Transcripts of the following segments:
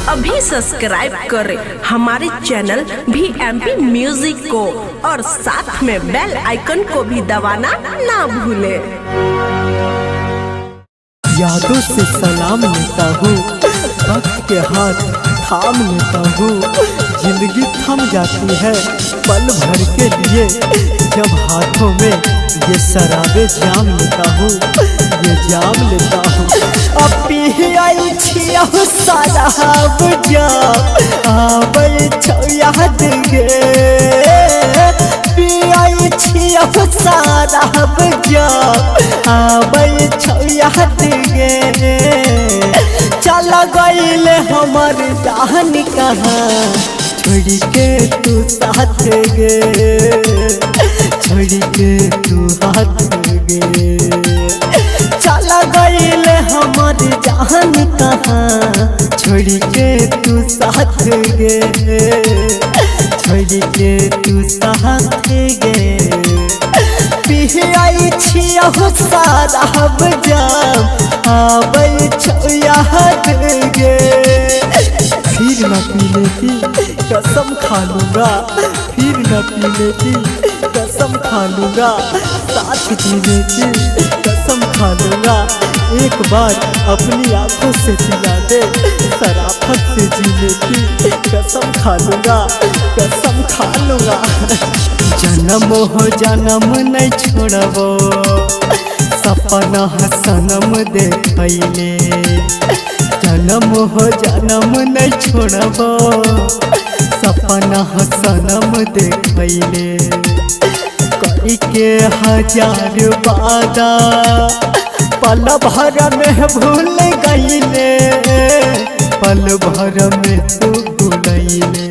अभी सब्सक्राइब करें हमारे चैनल VMP म्यूजिक को और साथ में बेल आइकन को भी दबाना ना भूलें। यादों से सलाम लेता हूँ, वक्त के हाथ थाम लेता हूँ। जिंदगी थम जाती है पल भर के लिए, जब हाथों में ये शराबे जाम लेता हूँ, ये जाम लेता हूँ। अब पियाई छिया शराब जाम आवे छौ याद गे, पियाई छिया शराब जाम आवे छौ याद गे। चल गईल हमर जान कहाँ छोड़ के तू साथ गे, छोड़ के तू हाथ गे। चल गईल हमर जान कहाँ छोड़ के तू साथ गे, छोड़ के तू साथ गे। पियाई छिया शराब जाम आवे छौ याद गे। फिर न पीने की कसम खा लूँगा, फिर न पीने की कसम खा लूँगा, साथ जीने की कसम खा लूँगा। एक बार अपनी आंखों से पिला दे, शराफत से जीने की कसम खा लूँगा, कसम खा लूँगा। जन्म हो जन्म नहीं छोड़बो, सपना सनम देखैले। जन्म हो जन्म नहीं छोड़बो, सपना सनम देखैले। कई के हजार वादा पल भर में भूल गईले, पल भर में तू भूलैले।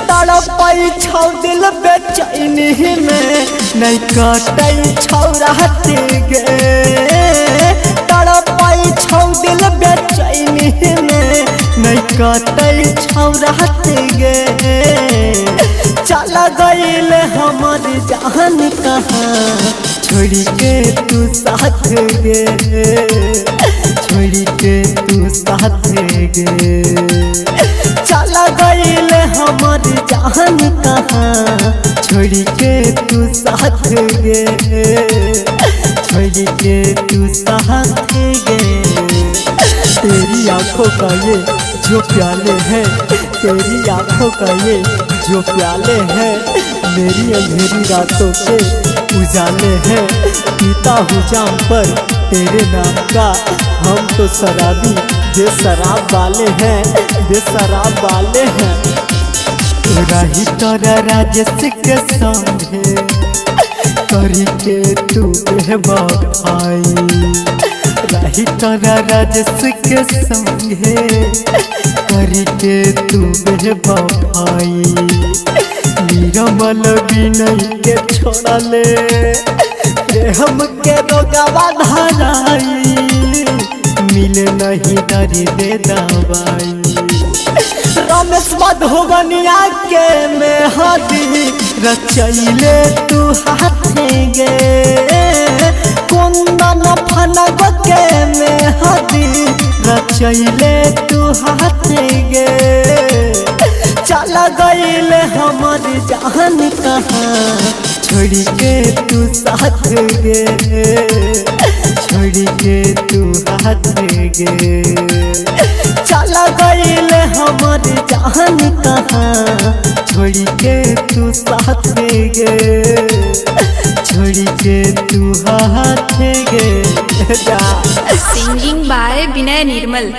तड़पै छौ दिल बेचैनी में नहीं कटै छौ रात गे, तड़पै छौ दिल बेचैनी में नहीं कटै छौ रात गे। चल गईल हमर जान कहाँ छोड़ के तू साथ गे, छोड़ के तू साथ गे। चल गईल हमर जान कहाँ छोड़ के तू साथ गे, छोड़ के तू साथ गे। तेरी आंखों का ये जो प्याले हैं, तेरी आंखों का ये जो प्याले हैं, मेरी अंधेरी रातों के उजाले हैं। पीता हूँ जाम पर तेरे नाम का, हम तो शराबी बेशराब वाले हैं, बेशराब वाले हैं। रही तोरा राजेश के संगे करी के तू बेवफाई, रही तोरा राजेश के संगे करी के तू बेवफाई। निर्मल विनय के छोड़ले प्रेम के रोगवा धराई, मिले नहीं दर्द दवाई। रमेश मधुबनिया के मेहदी रचैले तू हाथ गे, कुंदन फनग के मेहदी रचैले तू हाथ गे। चल गईल हमर जान कहाँ छोड़ के तू साथ गे, छोड़ के तू हाथ गे। चल गईल हमर जान कहाँ छोड़ के तू साथ गे, छोड़ के तू हाथ गे। Singing by Vinay Nirmal।